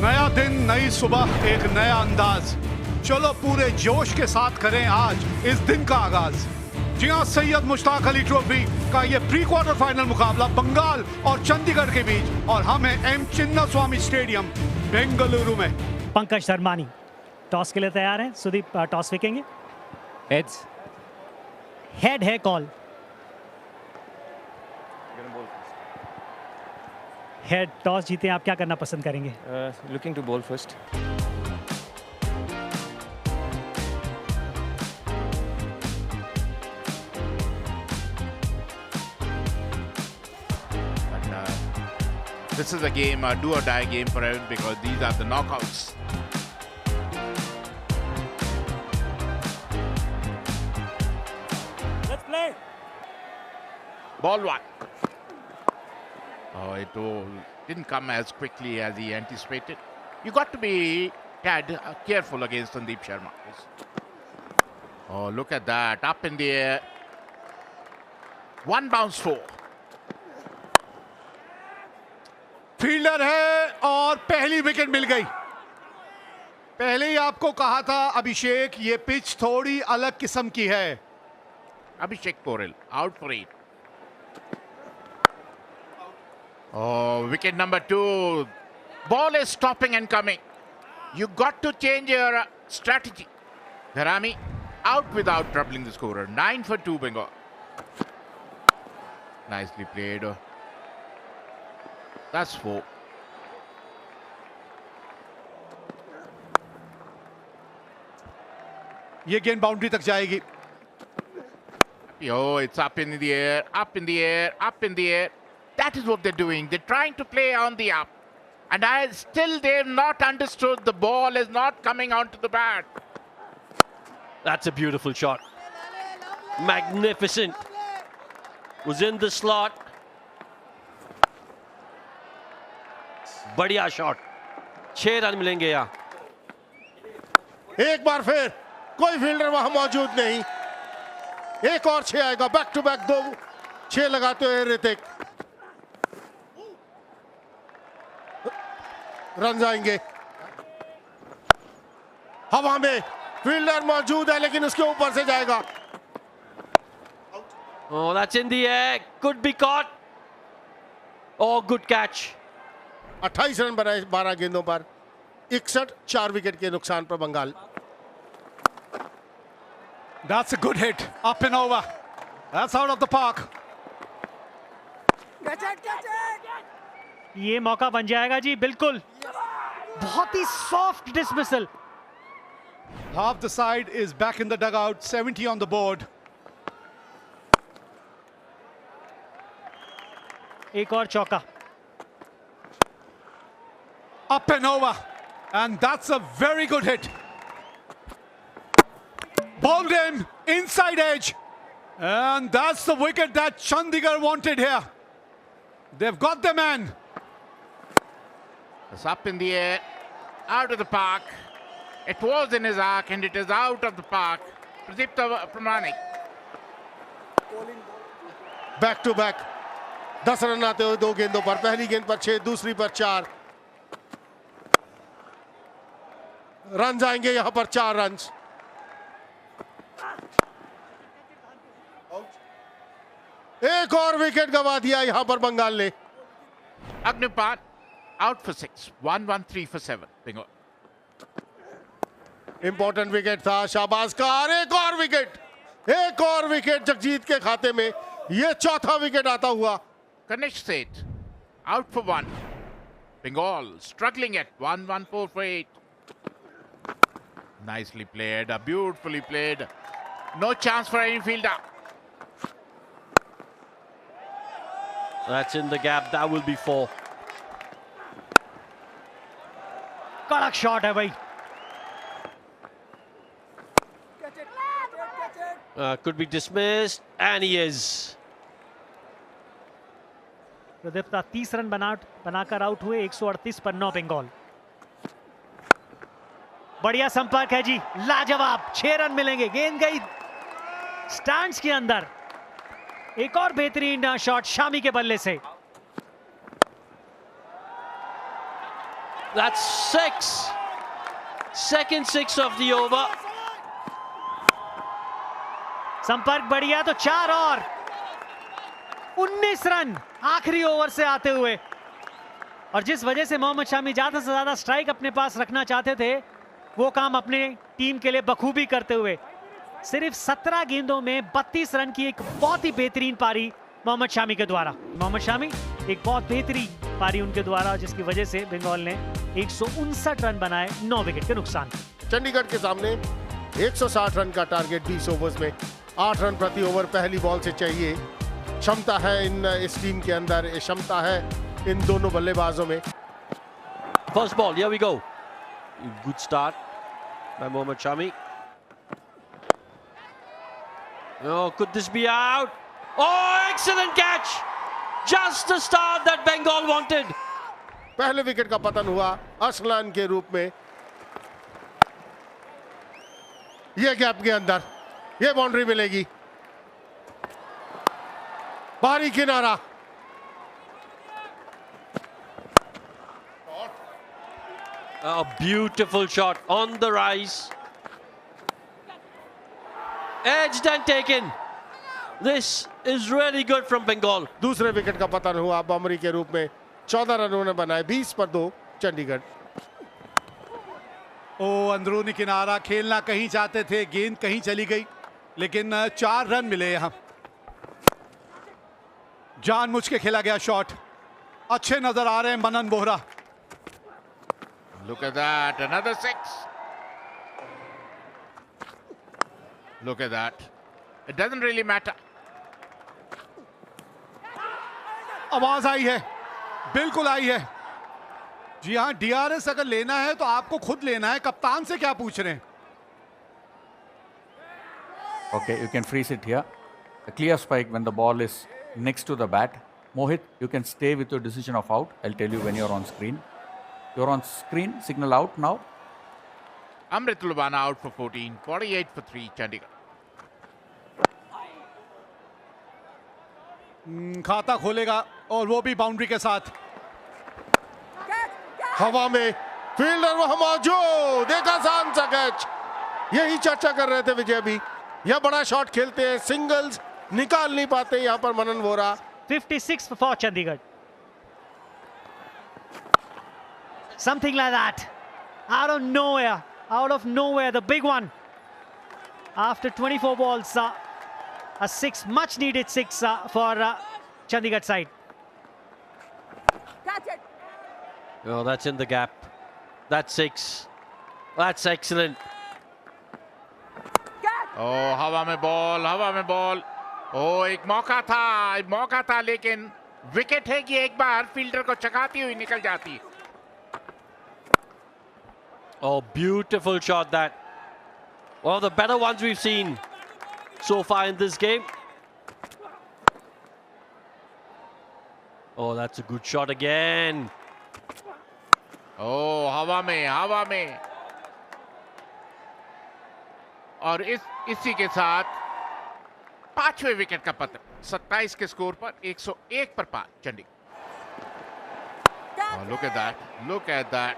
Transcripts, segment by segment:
नया दिन, नई सुबह, एक नया अंदाज। चलो पूरे जोश के साथ करें आज इस दिन का आगाज। जी हां, सैयद मुश्ताक अली ट्रॉफी का ये प्री क्वार्टर फाइनल मुकाबला बंगाल और चंडीगढ़ के बीच, और हम हैं एम चिन्नास्वामी स्टेडियम बेंगलुरु में। पंकज शर्मानी टॉस के लिए तैयार हैं। सुदीप टॉस फेंकेंगे। हेड्स। हेड है कॉल। हेड टॉस जीते आप क्या करना पसंद करेंगे? Looking to bowl first. This is a game, a do or die game for everyone, because these are the knockouts. Let's play. Ball one. Oh, it didn't come as quickly as he anticipated. You got to be tad careful against Sandeep Sharma. Oh, look at that. Up in the air. One bounce four. Fielder है और पहली wicket मिल गई। पहले ही आपको कहा था अभिषेक, ये pitch थोड़ी अलग किस्म की है। Abhishek Porel out for 8. Oh, wicket number 2. Ball is stopping and coming. You got to change your strategy. Dharami out without troubling the scorer. 9 for 2 Bengal. Nicely played. That's 4. ये गेंद बाउंड्री तक जाएगी। Oh, it's up in the air, up in the air, up in the air. That is what they're doing. They're trying to play on the up. And they've not understood the ball is not coming onto the bat. That's a beautiful shot. Magnificent. Was in the slot. बढ़िया shot. 6 run मिलेंगे यहाँ। एक बार फिर कोई fielder वहां मौजूद नहीं। एक और 6 आएगा। बैक टू बैक 2 6 लगाते हुए ऋतिक। रन आएंगे। हवा में फील्डर मौजूद है, लेकिन उसके ऊपर से जाएगा। Oh, that's in the air. Could be caught. Oh, good catch. 28 run बनाए 12 गेंदों पर। 61 4 विकेट के नुकसान पर Bengal. That's a good hit. Up and over. That's out of the park. ये मौका बन जाएगा जी, बिल्कुल। बहुत ही soft dismissal. Half the side is back in the dugout. 70 on the board. एक और चौका। Up and over. And that's a very good hit. Bowled in, inside edge. And that's the wicket that Chandigarh wanted here. They've got the man. It's up in the air, out of the park. It was in his arc and it is out of the park. Pradipta Pramanik. Back to back 10 run आते हुए 2 गेंदों पर। पहली गेंद पर 6, दूसरी पर 4 run आएंगे। यहां पर 4 रन। एक और विकेट गंवा दिया यहां पर बंगाल ने। Agnipat out for 6. 1-1-3 for 7. Bingo. Important wicket था शाहबाज का। और एक और विकेट जगजीत के खाते में। यह चौथा विकेट आता हुआ। Ganesh Seth out for 1. Bengal struggling at 1-1-4 for 8. Nicely played, beautifully played. No chance for any fielder. That's in the gap. That will be 4. कड़क शॉट है भाई। Could be dismissed. And he is. Pradipta 30 run बनाकर out हुए। 138 पर 9 बंगाल। बढ़िया संपर्क है जी, लाजवाब। 6 रन मिलेंगे। गेंद गई स्टैंड्स के अंदर। एक और बेहतरीन शॉट शामी के बल्ले से। That's 6. Second 6 of the over. संपर्क बढ़िया तो 4 और 19 रन आखिरी ओवर से आते हुए। और जिस वजह से मोहम्मद शामी ज्यादा से ज्यादा स्ट्राइक अपने पास रखना चाहते थे, वो काम अपने टीम के लिए बखूबी करते हुए सिर्फ 17 गेंदों में 32 रन की एक बहुत ही बेहतरीन पारी मोहम्मद शामी के द्वारा। मोहम्मद शामी एक बहुत बेहतरीन पारी उनके द्वारा, जिसकी वजह से बंगाल ने 159 रन बनाए 9 विकेट के नुकसान। चंडीगढ़ के सामने 160 रन का टारगेट 20 ओवर्स में, 8 रन प्रति ओवर पहली बॉल से चाहिए। क्षमता है इस टीम के अंदर, क्षमता है इन दोनों बल्लेबाजों में। First ball, here we go. Good start by Mohammad Shami. Oh, could this be out? Oh, excellent catch! Just the start that Bengal wanted. पहले विकेट का पतन हुआ असलान के रूप में। ये गैप के अंदर ये बाउंड्री मिलेगी, बाहरी किनारा। A beautiful shot on the rise. Edged and taken. This is really good from Bengal. दूसरे विकेट का पतन हुआ बमरी के रूप में। 14 रन उन्होंने बनाए, 20 पर 2 चंडीगढ़। ओ अंदरूनी किनारा खेलना कहीं चाहते थे, गेंद कहीं चली गई, लेकिन 4 रन मिले यहां। जानबूझ के खेला गया शॉट, अच्छे नजर आ रहे हैं मनन Bohra. Look at that, another 6. Look at that. It doesn't really matter. आवाज आई है, बिल्कुल आई है। जी हाँ, डीआरएस अगर लेना है तो आपको खुद लेना है, कप्तान से क्या पूछ रहे हैं? Okay, you can freeze it here. A clear spike when the ball is next to the bat. Mohit, you can stay with your decision of out. I'll tell you when you're on screen. You're on screen, signal out now. Amrit Lubana out for 14, 48 for 3 Chandigarh. खाता खोलेगा और वो भी boundary के साथ। हवा में fielder वहां मौजूद, देखा शान सा कैच। यही चर्चा कर रहे थे विजय भी, यह बड़ा शॉट खेलते हैं, सिंगल्स निकाल नहीं पाते यहां पर मनन Vora. 56 for Chandigarh. Something like that. Out of nowhere, the big one. After 24 balls, a 6, much needed 6 for Chandigarh side. Oh, that's in the gap. That's 6. That's excellent. Oh, हवा में बॉल। Oh, एक मौका था, लेकिन विकेट है कि एक बार fielder को चकाती हुई निकल जाती। Oh, beautiful shot that. One of the better ones we've seen so far in this game. Oh, that's a good shot again. Oh, हवा में। और इसी के साथ 5वें विकेट का पतन। 27 के स्कोर पर 101 पर 5 Chandigarh. Oh, look at that.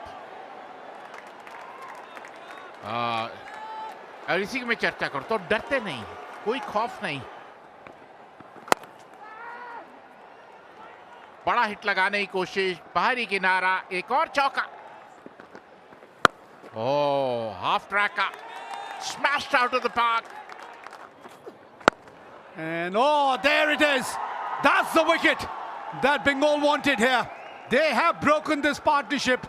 और इसी की मैं चर्चा करूं तो डरते नहीं, कोई खौफ नहीं। बड़ा हिट लगाने की कोशिश, बाहरी किनारा, एक और चौका। Oh, half tracker, smashed out of the park. And oh, there it is. That's the wicket that Bengal wanted here. They have broken this partnership.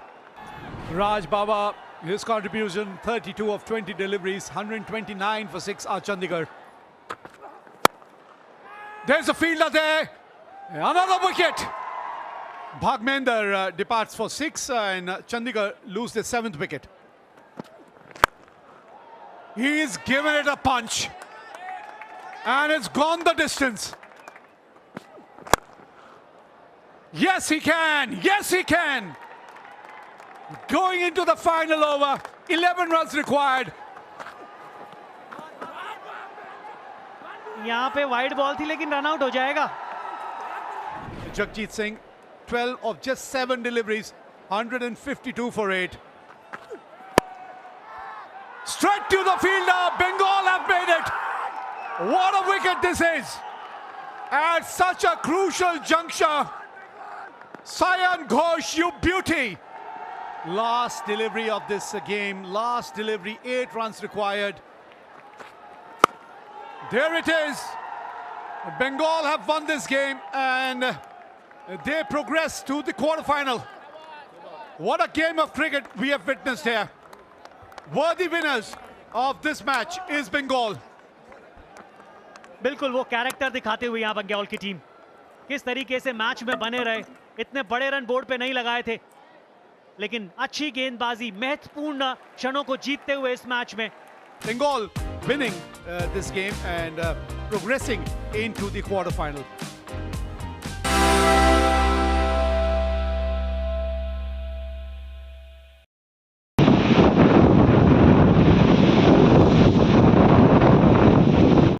Raj Baba, his contribution 32 of 20 deliveries, 129 for 6 are Chandigarh. There's a fielder there. Another wicket. Bhagmender departs for 6 and Chandigarh lose their 7th wicket. He's given it a punch. And it's gone the distance. Yes, he can. Yes, he can. Going into the final over. 11 runs required. यहाँ पे wide ball थी लेकिन run out हो जाएगा। Jagjit Singh, 12 of just 7 deliveries, 152 for 8. Straight to the fielder. Bengal have made it. What a wicket this is. At such a crucial juncture. Sayan Ghosh, you beauty. Last delivery of this game. Last delivery. 8 runs required. There it is. Bengal have won this game and they progress to the quarterfinal. What a game of cricket we have witnessed here. Worthy winners of this match is Bengal. बिल्कुल वो character दिखाते हुए यहाँ बंगाल की team किस तरीके से match में बने रहे, इतने बड़े रन बोर्ड पे नहीं लगाए थे, लेकिन अच्छी गेंदबाजी, महत्वपूर्ण क्षणों को जीतते हुए इस मैच में Bengal winning this game and progressing into the quarterfinal.